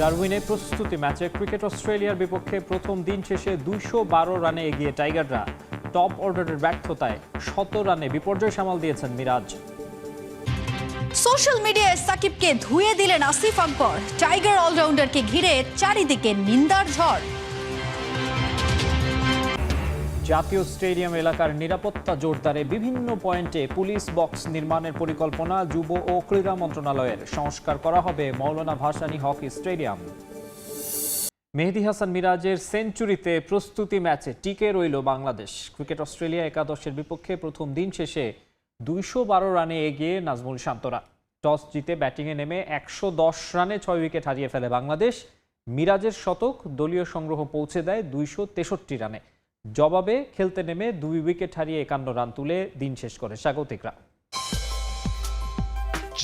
ডারউইনে প্রস্তুতি ম্যাচে ক্রিকেট অস্ট্রেলিয়ার বিপক্ষে প্রথম দিন শেষে 212 রানে এগিয়ে টাইগাররা টপ অর্ডারের ব্যর্থতায় 100 রানে বিপর্যয় সামাল দিয়েছেন মিরাজ। সোশ্যাল মিডিয়ায় সাকিবকে ধুয়ে দিলেন আসিফ আকবর। টাইগার অলরাউন্ডারকে ঘিরে চারিদিকে নিন্দার ঝড়। জাতীয় স্টেডিয়াম এলাকার নিরাপত্তা জোরদারে বিভিন্ন পয়েন্টে পুলিশ বক্স নির্মাণের পরিকল্পনা। যুব ও ক্রীড়া মন্ত্রণালয়ের সংস্কার করা হবে মৌলানা ভাসানী হকি স্টেডিয়াম। মেহেদী হাসান মিরাজের সেঞ্চুরিতে প্রস্তুতি ম্যাচে টিকে রইল বাংলাদেশ। ক্রিকেট অস্ট্রেলিয়া একাদশের বিপক্ষে প্রথম দিন শেষে 212 রানে এগিয়ে নাজমুল শান্তরা। টস জিতে ব্যাটিংয়ে নেমে 110 রানে 6 উইকেট হারিয়ে ফেলে বাংলাদেশ। মিরাজের শতক দলীয় সংগ্রহ পৌঁছে দেয় 263 রানে। জবাবে খেলতে নেমে 2 উইকেট হারিয়ে 51 রান তুলে দিন শেষ করে স্বাগতিকরা।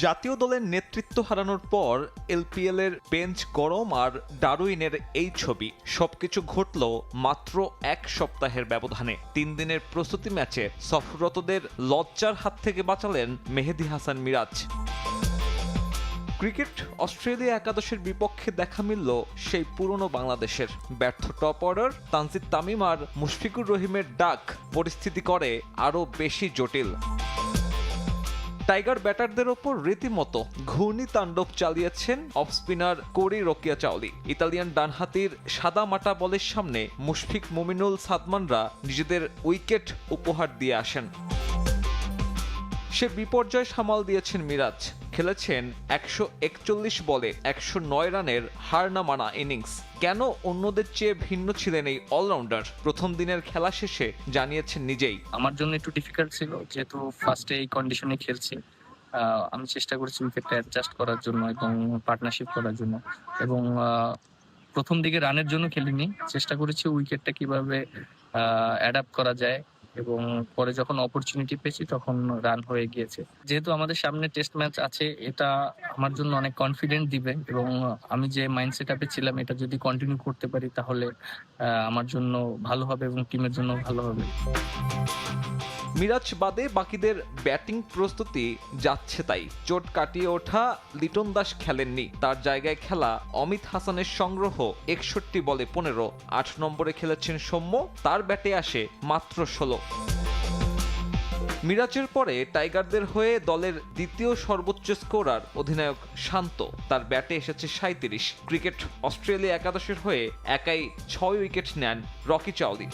জাতীয় দলের নেতৃত্ব হারানোর পর এলপিএল এর বেঞ্চ গরম আর ডারউইনের এই ছবি। সবকিছু ঘটল মাত্র 1 সপ্তাহের ব্যবধানে। 3 দিনের প্রস্তুতি ম্যাচে সফররতদের লজ্জার হাত থেকে বাঁচালেন মেহেদী হাসান মিরাজ। ক্রিকেট অস্ট্রেলিয়া একাদশের বিপক্ষে দেখা মিলল সেই পুরনো বাংলাদেশের। ব্যর্থ টপ অর্ডার, তানজিদ তামিম আর মুশফিকুর রহিমের ডাক পরিস্থিতি করে আরও বেশি জটিল। টাইগার ব্যাটারদের ওপর রীতিমতো ঘূর্ণি তাণ্ডব চালিয়েছেন অফ স্পিনার কোরি রকিয়া চাওলি। ইতালিয়ান ডানহাতির সাদা মাটা বলের সামনে মুশফিক, মুমিনুল, সাদমানরা নিজেদের উইকেট উপহার দিয়ে আসেন। সে বিপর্যয় সামাল দিয়েছেন মিরাজ। খেলেছেন 141 বলে 109 রানের হার না মানা ইনিংস। কেন অন্যদের চেয়ে ভিন্ন ছিলেন এই অলরাউন্ডার? প্রথম দিনের খেলা শেষে জানিয়েছেন নিজেই, আমার জন্য একটু ডিফিকাল্ট ছিল, যেহেতু ফার্স্টে এই কন্ডিশনে খেলছি। আমি চেষ্টা করেছি উইকেটটা অ্যাডজাস্ট করার জন্য এবং পার্টনারশিপ করার জন্য, এবং প্রথম দিকে রানের জন্য খেলিনি। চেষ্টা করেছি উইকেটটা কিভাবে অ্যাডাপ্ট করা যায়, এবং পরে যখন অপরচুনিটি পেয়েছি তখন রান হয়ে গিয়েছে। যেহেতু আমাদের সামনে টেস্ট ম্যাচ আছে, এটা আমার জন্য অনেক কনফিডেন্ট দিবে, এবং আমি যে মাইন্ডসেট আপে ছিলাম এটা যদি কন্টিনিউ করতে পারি তাহলে আমার জন্য ভালো হবে এবং টিমের জন্য ভালো হবে। মিরাজ বাদে বাকিদের ব্যাটিং প্রস্তুতি যাচ্ছে তাই। চোট কাটিয়ে ওঠা লিটন দাস খেলেননি। তার জায়গায় খেলা অমিত হাসানের সংগ্রহ 61 বলে 15। 8 নম্বরে খেলেছেন সৌম্য, তার ব্যাটে আসে মাত্র 16। মিরাজের পরে টাইগারদের হয়ে দলের দ্বিতীয় সর্বোচ্চ স্কোরার অধিনায়ক শান্ত, তার ব্যাটে এসেছে 37। ক্রিকেট অস্ট্রেলিয়া একাদশের হয়ে একাই 6 উইকেট নেন রকি চাওলি।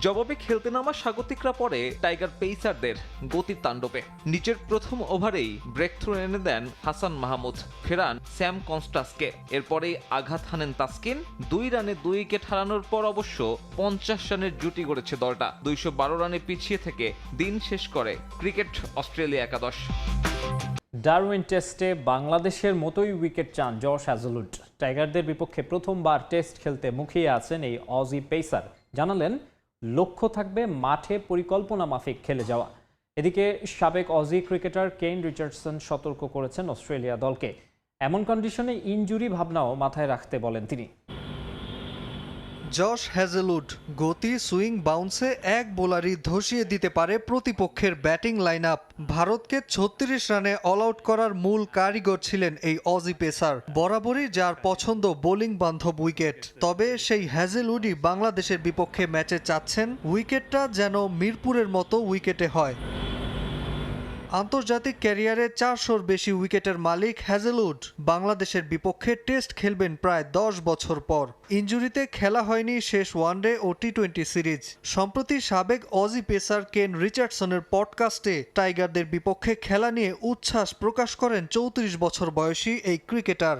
জবাবে খেলতে নামা স্বাগতিকরা পরে টাইগার পেসারদের গতির তাণ্ডবে। নিচের প্রথম ওভারেই ব্রেক থ্রু এনে দেন হাসান মাহমুদ, ফেরান স্যাম কনস্টাসকে। এরপরেই আঘাত হানেন তাসকিন। 2 রানে 2 উইকেট হারানোর পর অবশ্য 50 রানের জুটি গড়েছে দলটা। 212 রানে পিছিয়ে থেকে দিন শেষ করে ক্রিকেট অস্ট্রেলিয়া একাদশ। ডারউইন টেস্টে বাংলাদেশের মতোই উইকেট চান জশ হ্যাজেলউড। টাইগারদের বিপক্ষে প্রথমবার টেস্ট খেলতে মুখিয়ে আছেন এই অজি পেসার। জানালেন লক্ষ্য থাকবে মাঠে পরিকল্পনা মাফিক খেলে যাওয়া। এদিকে সাবেক অজি ক্রিকেটার কেন রিচার্ডসন সতর্ক করেছেন অস্ট্রেলিয়া দলকে। এমন কন্ডিশনে ইনজুরি ভাবনাও মাথায় রাখতে বলেন তিনি। জশ হ্যাজেলউড গতি, সুইং, বাউন্সে এক বোলারই ধসিয়ে দিতে পারে প্রতিপক্ষের ব্যাটিং লাইন আপ। ভারতকে 36 রানে অল আউট করার মূল কারিগর ছিলেন এই অজি পেসার। বরাবরই যার পছন্দ বোলিং বান্ধব উইকেট। তবে সেই হ্যাজেলউডই বাংলাদেশের বিপক্ষে ম্যাচে চাচ্ছেন উইকেটটা যেন মিরপুরের মতো উইকেটে হয়। আন্তর্জাতিক ক্যারিয়ারে 400-র বেশি উইকেটের মালিক হ্যাজেলউড বাংলাদেশের বিপক্ষে টেস্ট খেলবেন প্রায় 10 বছর পর। ইনজুরিতে খেলা হয়নি শেষ ওয়ানডে ও টি-20 সিরিজ। সম্প্রতি সাবেক অজি পেসার কেন রিচার্ডসনের পডকাস্টে টাইগারদের বিপক্ষে খেলা নিয়ে উচ্ছ্বাস প্রকাশ করেন 34 বছর বয়সী এই ক্রিকেটার।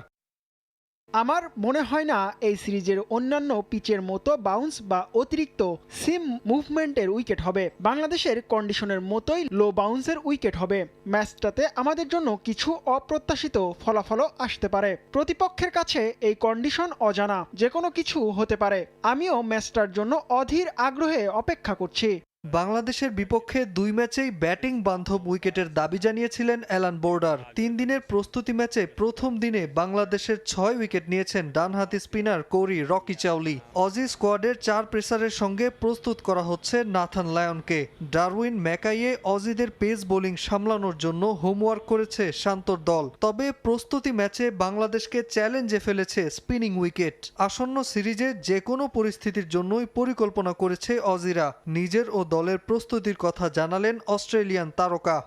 আমার মনে হয় না এই সিরিজের অন্যান্য পিচের মতো বাউন্স বা অতিরিক্ত সিম মুভমেন্টের উইকেট হবে। বাংলাদেশের কন্ডিশনের মতোই লো বাউন্সের উইকেট হবে। ম্যাচটাতে আমাদের জন্য কিছু অপ্রত্যাশিত ফলাফলও আসতে পারে। প্রতিপক্ষের কাছে এই কন্ডিশন অজানা, যে কোনো কিছু হতে পারে। আমিও ম্যাচটার জন্য অধীর আগ্রহে অপেক্ষা করছি। বাংলাদেশের বিপক্ষে 2 ম্যাচেই ব্যাটিং বান্ধব উইকেটের দাবি জানিয়েছিলেন অ্যালান বোর্ডার। 3 দিনের প্রস্তুতি ম্যাচে প্রথম দিনে বাংলাদেশের 6 উইকেট নিয়েছেন ডানহাতি স্পিনার কোরি রকি চাওলি। অজি স্কোয়াডের 4 পেসারের সঙ্গে প্রস্তুত করা হচ্ছে নাথান লায়নকে। ডারউইন ম্যাকাইয়ে অজিদের পেস বোলিং সামলানোর জন্য হোমওয়ার্ক করেছে শান্তর দল। তবে প্রস্তুতি ম্যাচে বাংলাদেশকে চ্যালেঞ্জে ফেলেছে স্পিনিং উইকেট। আসন্ন সিরিজে যে কোনো পরিস্থিতির জন্যই পরিকল্পনা করেছে অজিরা। নিজের ও দলের প্রস্তুতির কথা জানালেন অস্ট্রেলিয়ান তারকা।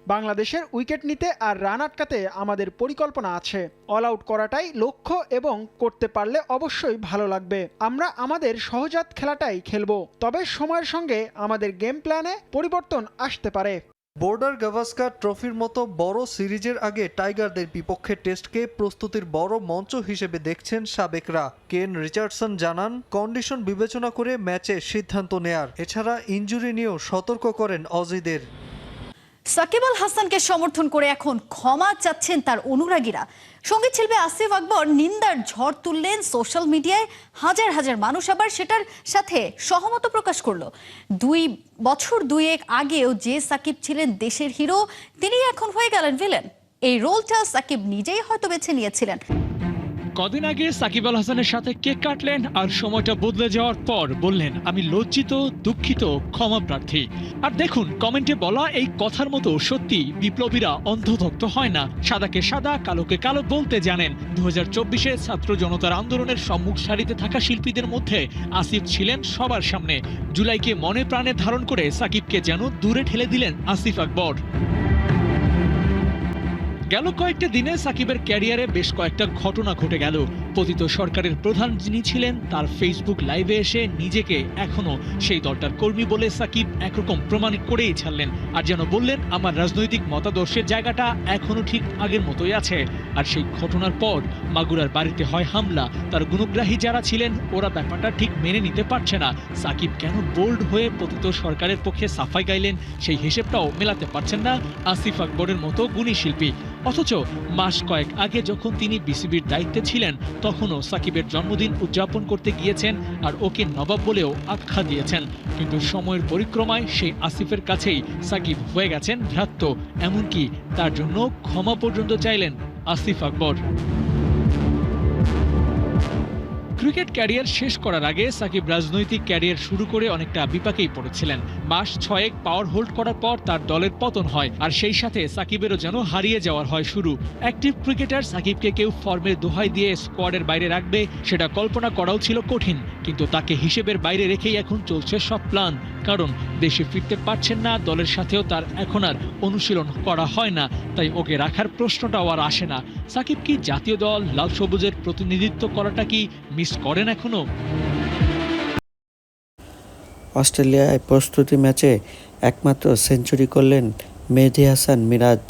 বাংলাদেশের উইকেট নিতে আর রান আটকাতে আমাদের পরিকল্পনা আছে। অল আউট করাটাই লক্ষ্য এবং করতে পারলে অবশ্যই ভালো লাগবে। আমরা আমাদের সহজাত খেলাটাই খেলবো, তবে সময়ের সঙ্গে আমাদের গেম প্ল্যানে পরিবর্তন আসতে পারে। বর্ডার গাভাস্কার ট্রফির মতো বড় সিরিজের আগে টাইগারদের বিপক্ষে টেস্টকে প্রস্তুতির বড় মঞ্চ হিসেবে দেখছেন সাবেকরা। কেন রিচার্ডসন জানান, কন্ডিশন বিবেচনা করে ম্যাচে সিদ্ধান্ত নেয়ার। এছাড়া ইনজুরি নিয়েও সতর্ক করেন অজিদের। সাকিব আল হাসানকে সমর্থন করে এখন ক্ষমা চাচ্ছেন তার অনুরাগীরা। সঙ্গীত শিল্পী আসিফ আকবর নিন্দার ঝড় তুললেন সোশ্যাল মিডিয়ায়। হাজার হাজার মানুষ আবার সেটার সাথে সহমত প্রকাশ করলো। 2 বছর 2 আগেও যে সাকিব ছিলেন দেশের হিরো, তিনি এখন হয়ে গেলেন ভিলেন। এই রোলটা সাকিব নিজেই হয়তো বেছে নিয়েছিলেন। কদিন আগে সাকিব আল হাসানের সাথে কেক কাটলেন আর সময়টা বদলে যাওয়ার পর বললেন, আমি লজ্জিত, দুঃখিত, ক্ষমা প্রার্থী। আর দেখুন, কমেন্টে বলা এই কথার মতো সত্যি বিপ্লবীরা অন্ধভক্ত হয় না। সাদাকে সাদা, কালোকে কালো বলতে জানেন। 2024-এ ছাত্র জনতার আন্দোলনের সম্মুখ সারিতে থাকা শিল্পীদের মধ্যে আসিফ ছিলেন সবার সামনে। জুলাইকে মনে প্রাণে ধারণ করে সাকিবকে যেন দূরে ঠেলে দিলেন আসিফ আকবর। গেল কয়েকটা দিনে সাকিবের ক্যারিয়ারে বেশ কয়েকটা ঘটনা ঘটে গেল। পতিত সরকারের প্রধান যিনি ছিলেন, তার ফেসবুক লাইভে এসে নিজেকে এখনো সেই দলটার কর্মী বলে সাকিব একরকম প্রমাণ করেই ছাড়লেন। আর যেন বললেন, আমার রাজনৈতিক মতাদর্শের জায়গাটা এখনো ঠিক আগের মতোই আছে। আর সেই ঘটনার পর মাগুরার বাড়িতে হয় হামলা। তার গুণগ্রাহী যারা ছিলেন, ওরা ব্যাপারটা ঠিক মেনে নিতে পারছে না। সাকিব কেন বোল্ড হয়ে পতিত সরকারের পক্ষে সাফাই গাইলেন, সেই হিসেবটাও মেলাতে পারছেন না আসিফ আকবরের মতো গুণী শিল্পী। অথচ মাস কয়েক আগে যখন তিনি বিসিবির দায়িত্বে ছিলেন, তখনও সাকিবের জন্মদিন উদযাপন করতে গিয়েছেন আর ওকে নবাব বলেও আখ্যা দিয়েছেন। কিন্তু সময়ের পরিক্রমায় সেই আসিফের কাছেই সাকিব হয়ে গেছেন ভ্রাত্য। এমনকি তার জন্য ক্ষমা পর্যন্ত চাইলেন আসিফ আকবর। ক্রিকেট ক্যারিয়ার শেষ করার আগে সাকিব রাজনৈতিক ক্যারিয়ার শুরু করে অনেকটা বিপাকেই পড়েছিলেন। মাস 6 পাওয়ার হোল্ড করার পর তার দলের পতন হয়, আর সেই সাথে সাকিবেরও যেন হারিয়ে যাওয়ার হয় শুরু। অ্যাক্টিভ ক্রিকেটার সাকিবকে কেউ ফর্মের দোহাই দিয়ে স্কোয়াডের বাইরে রাখবে, সেটা কল্পনা করাও ছিল কঠিন। কিন্তু তাকে হিসেবের বাইরে রেখেই এখন চলছে সব প্ল্যান। কারণ দেশে ফিরতে পারছেন না, দলের সাথেও তার এখন আর অনুশীলন করা হয় না, তাই ওকে রাখার প্রশ্নটাও আর আসে না। সাকিব কি জাতীয় দল লাল সবুজের প্রতিনিধিত্ব করাটা কি মিস করেন এখনো? অস্ট্রেলিয়ায় প্রস্তুতি ম্যাচে একমাত্র সেঞ্চুরি করলেন মেহেদী হাসান মিরাজ।